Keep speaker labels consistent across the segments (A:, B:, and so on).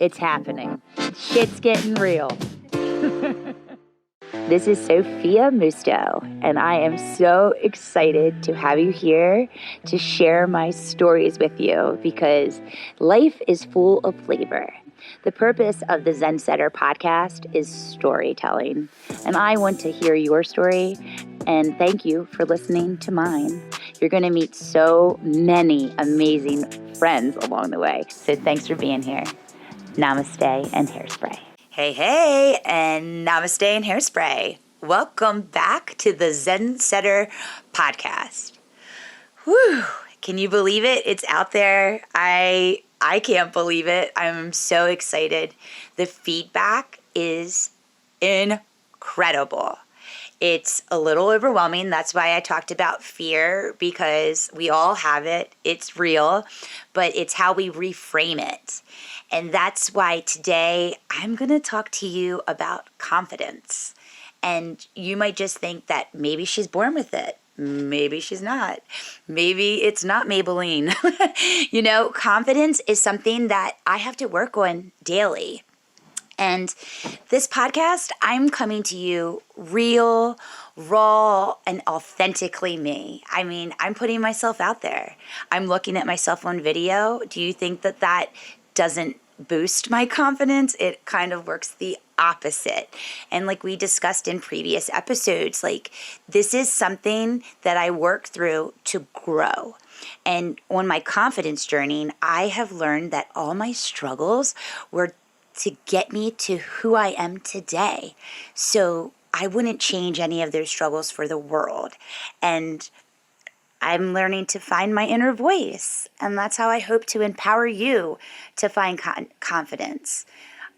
A: It's happening. Shit's getting real. This is Sophia Musto, and I am so excited to have you here to share my stories with you because life is full of flavor. The purpose of the Zensetter podcast is storytelling, and I want to hear your story, and thank you for listening to mine. You're going to meet so many amazing friends along the way, so thanks for being here. Namaste and hairspray. Hey, and namaste and hairspray. Welcome back to the Zensetter podcast. Whew, can you believe it? It's out there. I can't believe it. I'm so excited. The feedback is incredible. It's a little overwhelming. That's why I talked about fear, because we all have it. It's real, but it's how we reframe it. And that's why today I'm going to talk to you about confidence. And you might just think that maybe she's born with it. Maybe she's not. Maybe it's not Maybelline. Confidence is something that I have to work on daily. And this podcast, I'm coming to you real, raw, and authentically me. I mean, I'm putting myself out there. I'm looking at myself on video. Do you think that doesn't boost my confidence? It kind of works the opposite. And like we discussed in previous episodes, like this is something that I work through to grow. And on my confidence journey, I have learned that all my struggles were to get me to who I am today. So I wouldn't change any of those struggles for the world. And I'm learning to find my inner voice. And that's how I hope to empower you to find confidence.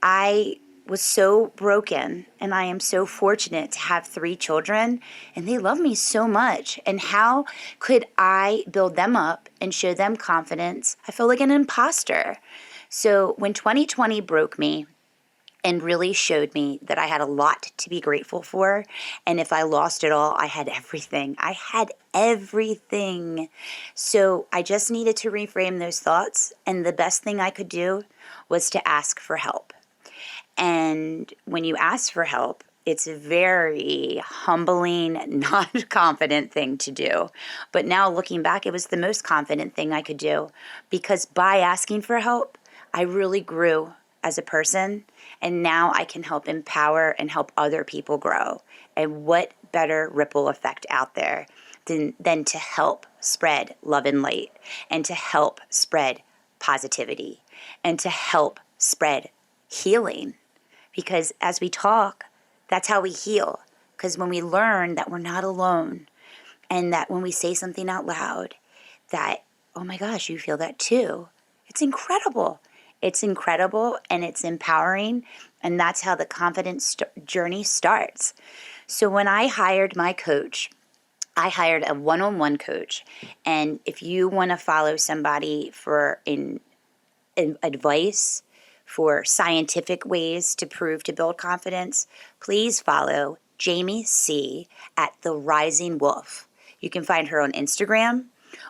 A: I was so broken, and I am so fortunate to have 3 children, and they love me so much. And how could I build them up and show them confidence? I feel like an imposter. So when 2020 broke me and really showed me that I had a lot to be grateful for, and if I lost it all, I had everything. I had everything. So I just needed to reframe those thoughts, and the best thing I could do was to ask for help. And when you ask for help, it's a very humbling, not confident thing to do. But now looking back, it was the most confident thing I could do, because by asking for help, I really grew as a person, and now I can help empower and help other people grow. And what better ripple effect out there than to help spread love and light, and to help spread positivity, and to help spread healing. Because as we talk, that's how we heal. Because when we learn that we're not alone, and that when we say something out loud, that, oh my gosh, you feel that too. It's incredible. It's incredible, and it's empowering, and that's how the confidence journey starts. So when I hired my coach, I hired a one-on-one coach, and if you want to follow somebody for advice, for scientific ways to prove to build confidence, please follow Jamie C. at The Rising Wolf. You can find her on Instagram,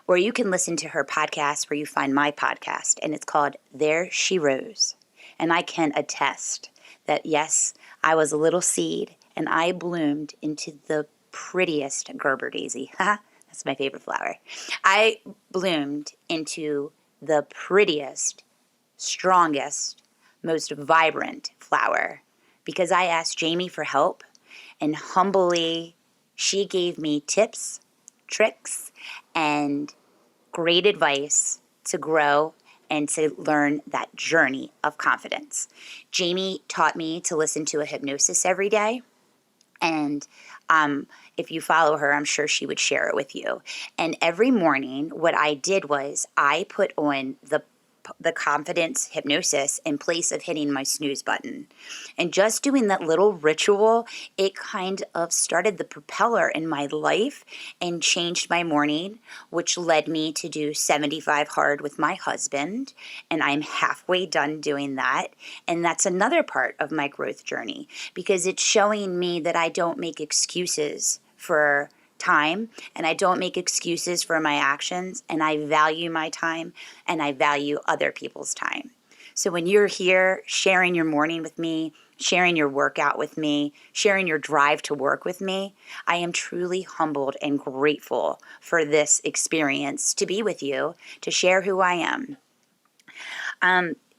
A: or you can listen to her podcast where you find my podcast, and it's called There She Rose. And I can attest that, yes, I was a little seed, and I bloomed into the prettiest Gerber daisy. That's my favorite flower. I bloomed into the prettiest, strongest, most vibrant flower because I asked Jamie for help, and humbly she gave me tips, tricks, and great advice to grow and to learn that journey of confidence. Jamie taught me to listen to a hypnosis every day. And if you follow her, I'm sure she would share it with you. And every morning, what I did was I put on the confidence hypnosis in place of hitting my snooze button. And just doing that little ritual, it kind of started the propeller in my life and changed my morning, which led me to do 75 hard with my husband. And I'm halfway done doing that. And that's another part of my growth journey, because it's showing me that I don't make excuses for time, and I don't make excuses for my actions, and I value my time, and I value other people's time. So when you're here sharing your morning with me, sharing your workout with me, sharing your drive to work with me, I am truly humbled and grateful for this experience to be with you, to share who I am.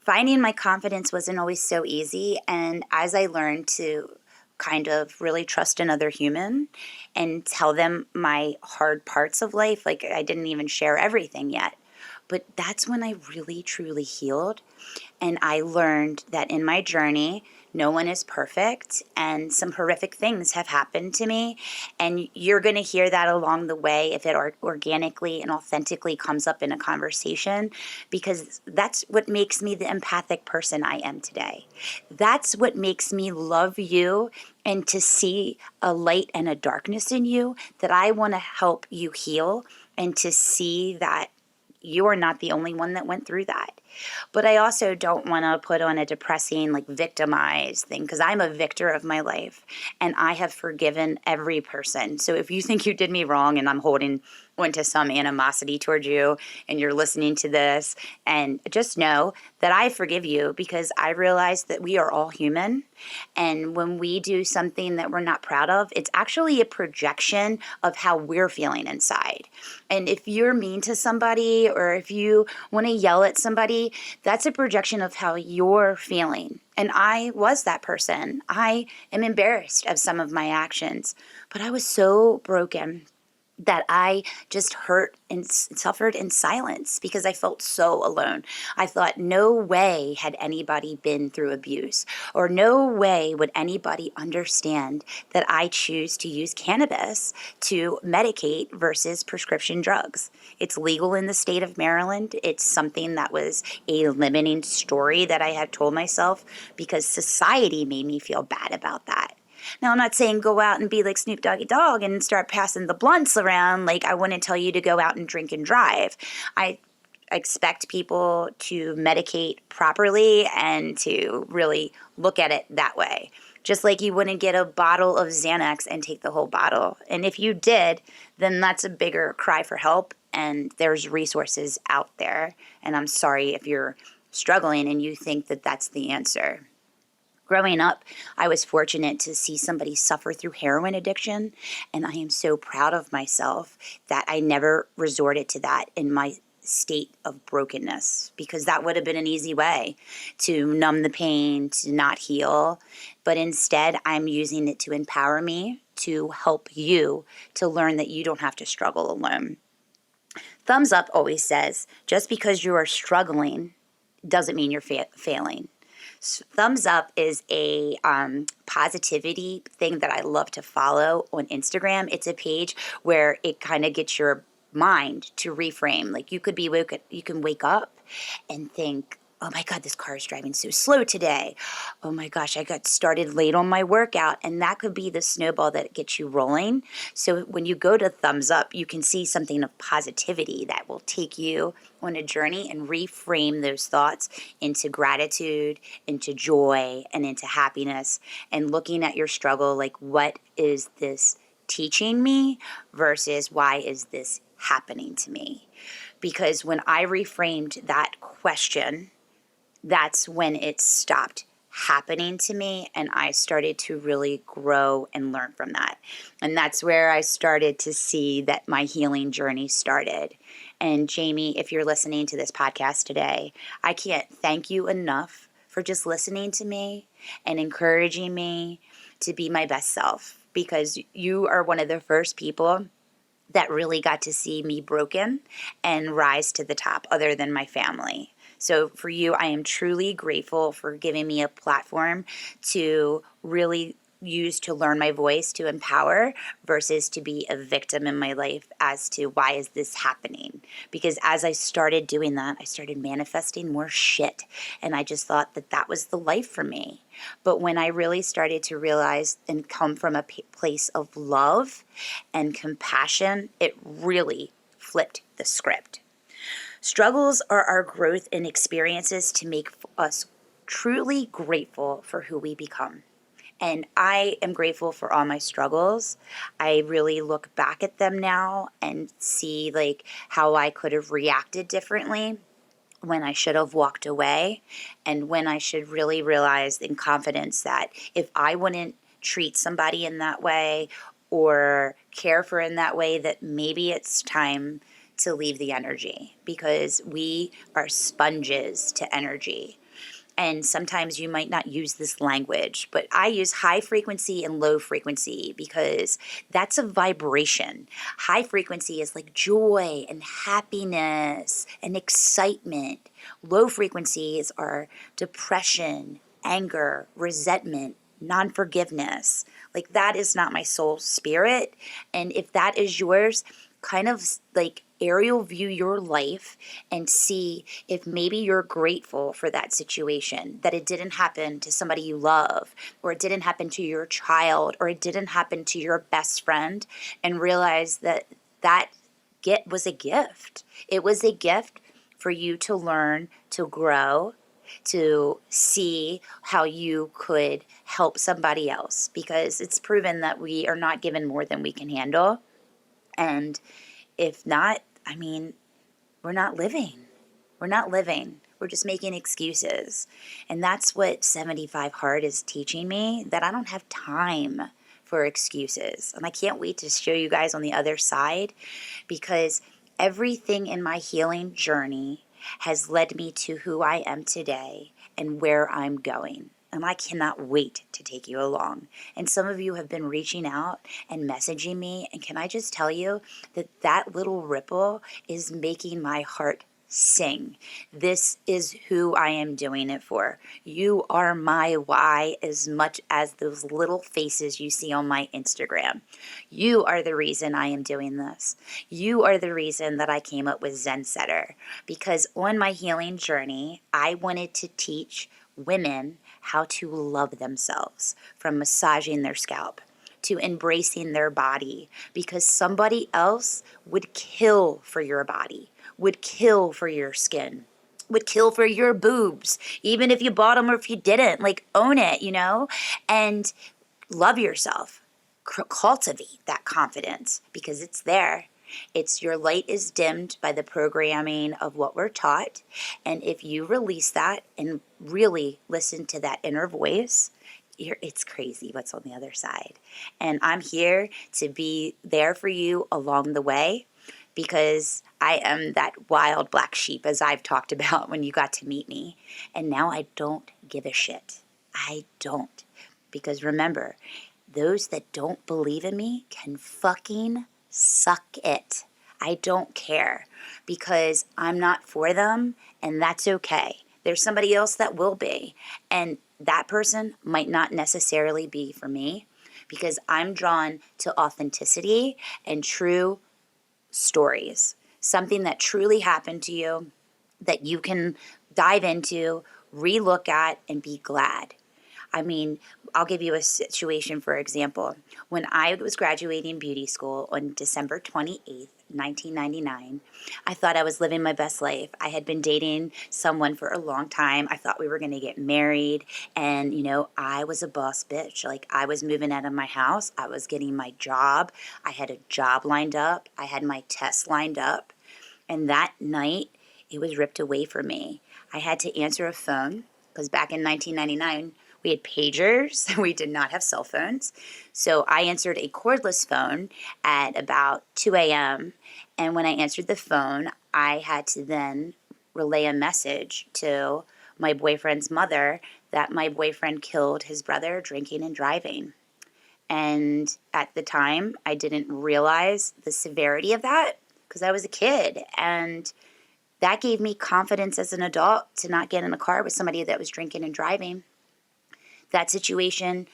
A: Finding my confidence wasn't always so easy. And as I learned to kind of really trust another human and tell them my hard parts of life, like I didn't even share everything yet. But that's when I really, truly healed. And I learned that in my journey, no one is perfect, and some horrific things have happened to me. And you're going to hear that along the way if it organically and authentically comes up in a conversation, because that's what makes me the empathic person I am today. That's what makes me love you and to see a light and a darkness in you that I want to help you heal, and to see that you are not the only one that went through that. But I also don't want to put on a depressing, like victimized thing, because I'm a victor of my life and I have forgiven every person. So if you think you did me wrong and I'm holding onto some animosity towards you and you're listening to this, and just know that I forgive you, because I realize that we are all human. And when we do something that we're not proud of, it's actually a projection of how we're feeling inside. And if you're mean to somebody, or if you want to yell at somebody, that's a projection of how you're feeling. And I was that person. I am embarrassed of some of my actions, but I was so broken that I just hurt and suffered in silence because I felt so alone. I thought no way had anybody been through abuse, or no way would anybody understand that I choose to use cannabis to medicate versus prescription drugs. It's legal in the state of Maryland. It's something that was a limiting story that I had told myself because society made me feel bad about that. Now, I'm not saying go out and be like Snoop Doggy Dogg and start passing the blunts around. Like, I wouldn't tell you to go out and drink and drive. I expect people to medicate properly and to really look at it that way. Just like you wouldn't get a bottle of Xanax and take the whole bottle. And if you did, then that's a bigger cry for help. And there's resources out there. And I'm sorry if you're struggling and you think that that's the answer. Growing up, I was fortunate to see somebody suffer through heroin addiction, and I am so proud of myself that I never resorted to that in my state of brokenness, because that would have been an easy way to numb the pain, to not heal. But instead, I'm using it to empower me, to help you, to learn that you don't have to struggle alone. Thumbs Up always says, just because you are struggling doesn't mean you're failing. Thumbs Up is a positivity thing that I love to follow on Instagram. It's a page where it kind of gets your mind to reframe. Like you can wake up and think, oh my God, this car is driving so slow today. Oh my gosh, I got started late on my workout. And that could be the snowball that gets you rolling. So when you go to Thumbs Up, you can see something of positivity that will take you on a journey and reframe those thoughts into gratitude, into joy, and into happiness. And looking at your struggle, like, what is this teaching me versus why is this happening to me? Because when I reframed that question, that's when it stopped happening to me, and I started to really grow and learn from that. And that's where I started to see that my healing journey started. And Jamie, if you're listening to this podcast today, I can't thank you enough for just listening to me and encouraging me to be my best self, because you are one of the first people that really got to see me broken and rise to the top, other than my family. So for you, I am truly grateful for giving me a platform to really use to learn my voice, to empower, versus to be a victim in my life as to why is this happening. Because as I started doing that, I started manifesting more shit. And I just thought that that was the life for me. But when I really started to realize and come from a place of love and compassion, it really flipped the script. Struggles are our growth and experiences to make us truly grateful for who we become. And I am grateful for all my struggles. I really look back at them now and see like how I could have reacted differently, when I should have walked away, and when I should really realize in confidence that if I wouldn't treat somebody in that way or care for in that way, that maybe it's time to leave the energy, because we are sponges to energy. And sometimes you might not use this language, but I use high frequency and low frequency because that's a vibration. High frequency is like joy and happiness and excitement. Low frequencies are depression, anger, resentment, non-forgiveness. Like, that is not my soul spirit. And if that is yours, kind of like aerial view your life and see if maybe you're grateful for that situation, that it didn't happen to somebody you love, or it didn't happen to your child, or it didn't happen to your best friend, and realize that that was a gift. It was a gift for you to learn, to grow, to see how you could help somebody else, because it's proven that we are not given more than we can handle. And if not, I mean, we're not living. We're not living. We're just making excuses. And that's what 75 Hard is teaching me, that I don't have time for excuses. And I can't wait to show you guys on the other side, because everything in my healing journey has led me to who I am today and where I'm going. And I cannot wait to take you along. And some of you have been reaching out and messaging me. And can I just tell you that that little ripple is making my heart sing. This is who I am doing it for. You are my why as much as those little faces you see on my Instagram. You are the reason I am doing this. You are the reason that I came up with Zensetter. Because on my healing journey, I wanted to teach women how to love themselves, from massaging their scalp to embracing their body, because somebody else would kill for your body, would kill for your skin, would kill for your boobs, even if you bought them or if you didn't. Like, own it, and love yourself. Cultivate that confidence, because it's there. It's your light is dimmed by the programming of what we're taught. And if you release that and really listen to that inner voice, it's crazy what's on the other side. And I'm here to be there for you along the way, because I am that wild black sheep, as I've talked about when you got to meet me. And now I don't give a shit. I don't. Because remember, those that don't believe in me can fucking suck it. I don't care, because I'm not for them, and that's okay. There's somebody else that will be, and that person might not necessarily be for me, because I'm drawn to authenticity and true stories. Something that truly happened to you that you can dive into, relook at, and be glad. I mean, I'll give you a situation, for example. When I was graduating beauty school on December 28th, 1999, I thought I was living my best life. I had been dating someone for a long time. I thought we were going to get married. And, I was a boss bitch. Like, I was moving out of my house. I was getting my job. I had a job lined up. I had my tests lined up. And that night, it was ripped away from me. I had to answer a phone, because back in 1999, we had pagers. We did not have cell phones. So I answered a cordless phone at about 2 a.m. And when I answered the phone, I had to then relay a message to my boyfriend's mother that my boyfriend killed his brother drinking and driving. And at the time, I didn't realize the severity of that, because I was a kid. And that gave me confidence as an adult to not get in a car with somebody that was drinking and driving. That situation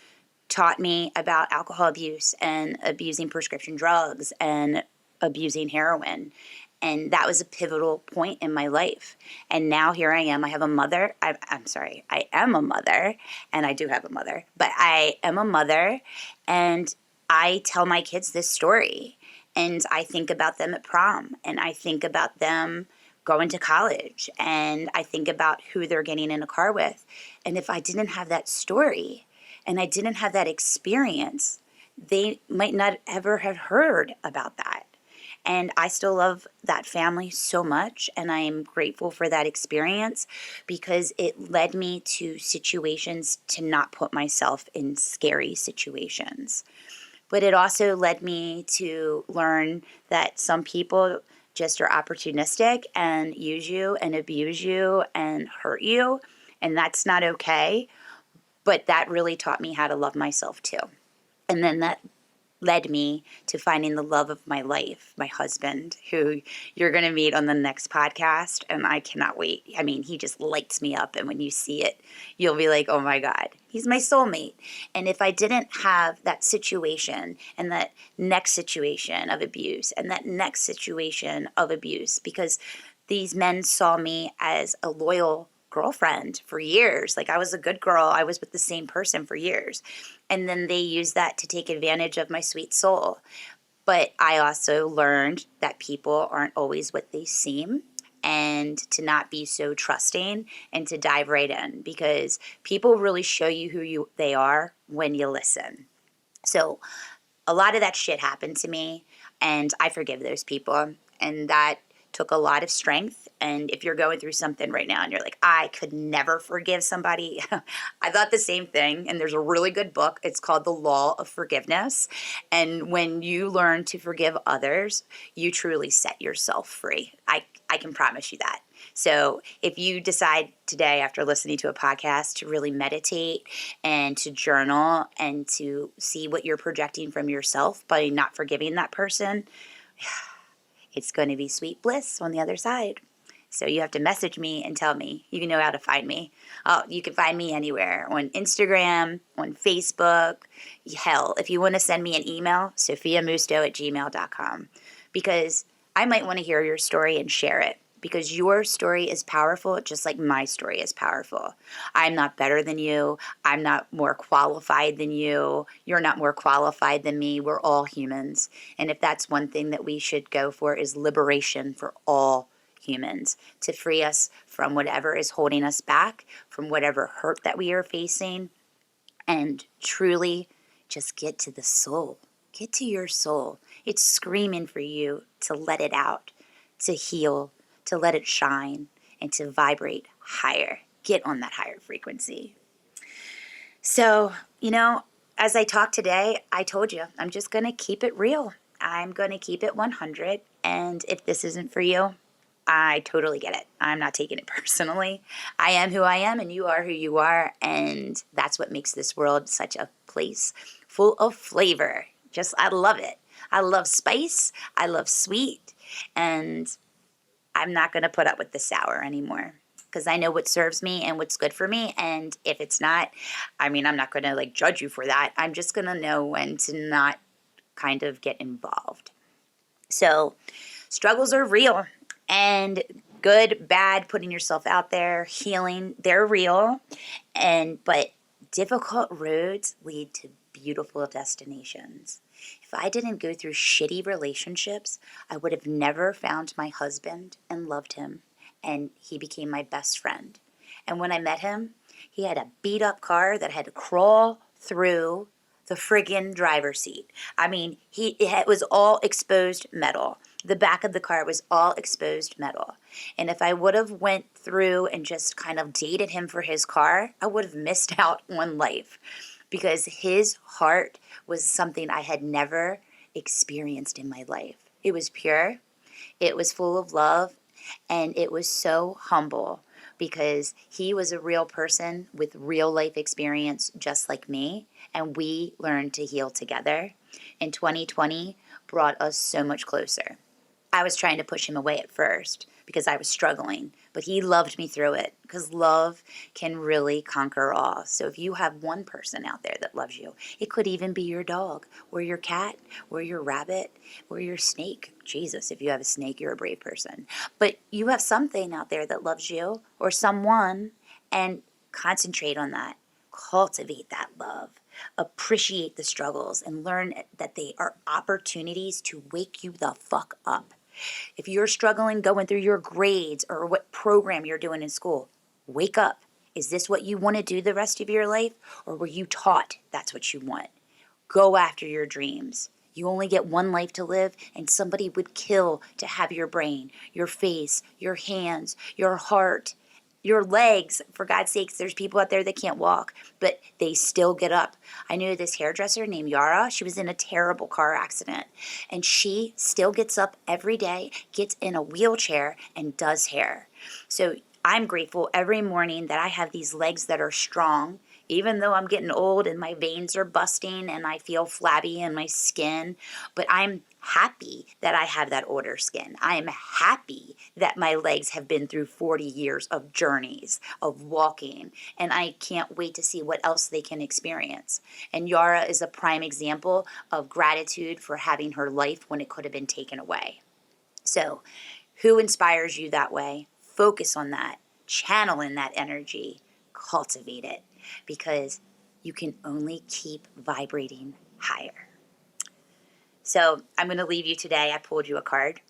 A: taught me about alcohol abuse and abusing prescription drugs and abusing heroin. And that was a pivotal point in my life. And now here I am. I have a mother. I am a mother, and I do have a mother. But I am a mother, and I tell my kids this story. And I think about them at prom, and I think about them going to college, and I think about who they're getting in a car with. And if I didn't have that story and I didn't have that experience, they might not ever have heard about that. And I still love that family so much, and I am grateful for that experience because it led me to situations to not put myself in scary situations. But it also led me to learn that some people just are opportunistic and use you and abuse you and hurt you, and that's not okay. But that really taught me how to love myself too. And then that led me to finding the love of my life, my husband, who you're going to meet on the next podcast. And I cannot wait. I mean, he just lights me up. And when you see it, you'll be like, oh my God, he's my soulmate. And if I didn't have that situation and that next situation of abuse and that next situation of abuse, because these men saw me as a loyal girlfriend for years. Like I was a good girl. I was with the same person for years. And then they used that to take advantage of my sweet soul. But I also learned that people aren't always what they seem and to not be so trusting and to dive right in because people really show you they are when you listen. So a lot of that shit happened to me and I forgive those people. And that took a lot of strength. And if you're going through something right now and you're like, I could never forgive somebody, I thought the same thing. And there's a really good book. It's called The Law of Forgiveness. And when you learn to forgive others, you truly set yourself free. I can promise you that. So if you decide today after listening to a podcast to really meditate and to journal and to see what you're projecting from yourself by not forgiving that person, it's going to be sweet bliss on the other side. So you have to message me and tell me. You know how to find me. You can find me anywhere, on Instagram, on Facebook. Hell, if you want to send me an email, sophiamusto@gmail.com. Because I might want to hear your story and share it. Because your story is powerful just like my story is powerful. I'm not better than you. I'm not more qualified than you. You're not more qualified than me. We're all humans. And if that's one thing that we should go for is liberation for all humans, to free us from whatever is holding us back, from whatever hurt that we are facing, and truly just get to the soul. Get to your soul. It's screaming for you to let it out, to heal, to let it shine, and to vibrate higher. Get on that higher frequency. So, as I talk today, I told you, I'm just going to keep it real. I'm going to keep it 100. And if this isn't for you, I totally get it. I'm not taking it personally. I am who I am and you are who you are. And that's what makes this world such a place full of flavor. I love it. I love spice. I love sweet. And I'm not going to put up with the sour anymore because I know what serves me and what's good for me. And if it's not, I'm not going to judge you for that. I'm just going to know when to not kind of get involved. So struggles are real, and good, bad, putting yourself out there, healing, they're real. But difficult roads lead to beautiful destinations. If I didn't go through shitty relationships, I would have never found my husband and loved him. And he became my best friend. And when I met him, he had a beat up car that had to crawl through the friggin' driver's seat. It was all exposed metal. The back of the car was all exposed metal. And if I would have went through and just kind of dated him for his car, I would have missed out on life. Because his heart was something I had never experienced in my life. It was pure, it was full of love, and it was so humble because he was a real person with real life experience just like me, and we learned to heal together. And 2020 brought us so much closer. I was trying to push him away at first because I was struggling, but he loved me through it because love can really conquer all. So if you have one person out there that loves you, it could even be your dog or your cat or your rabbit or your snake. Jesus, if you have a snake, you're a brave person. But you have something out there that loves you or someone, and concentrate on that. Cultivate that love. Appreciate the struggles and learn that they are opportunities to wake you the fuck up. If you're struggling going through your grades or what program you're doing in school, wake up. Is this what you want to do the rest of your life? Or were you taught that's what you want? Go after your dreams. You only get one life to live, and somebody would kill to have your brain, your face, your hands, your heart, your legs. For God's sakes, there's people out there that can't walk, but they still get up. I knew this hairdresser named Yara. She was in a terrible car accident, and she still gets up every day, gets in a wheelchair, and does hair. So I'm grateful every morning that I have these legs that are strong, even though I'm getting old and my veins are busting and I feel flabby in my skin. But I'm happy that I have that older skin. I am happy that my legs have been through 40 years of journeys of walking, and I can't wait to see what else they can experience. And Yara is a prime example of gratitude for having her life when it could have been taken away. So, who inspires you that way? Focus on that, channel in that energy, cultivate it, because you can only keep vibrating higher. So I'm going to leave you today. I pulled you a card,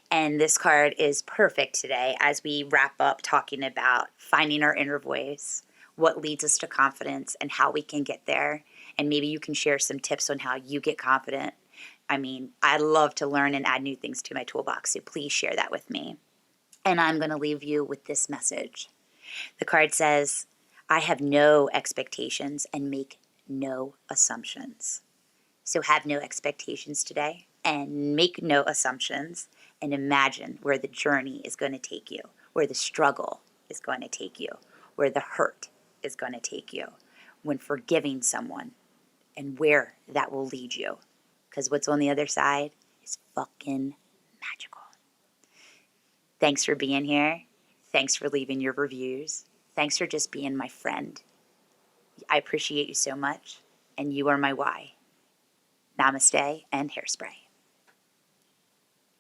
A: and this card is perfect today as we wrap up talking about finding our inner voice, what leads us to confidence, and how we can get there. And maybe you can share some tips on how you get confident. I mean, I love to learn and add new things to my toolbox, so please share that with me. And I'm going to leave you with this message. The card says, I have no expectations and make no assumptions. So have no expectations today and make no assumptions, and imagine where the journey is going to take you, where the struggle is going to take you, where the hurt is going to take you, when forgiving someone, and where that will lead you. Because what's on the other side is fucking magical. Thanks for being here. Thanks for leaving your reviews. Thanks for just being my friend. I appreciate you so much, and you are my why. Namaste and hairspray.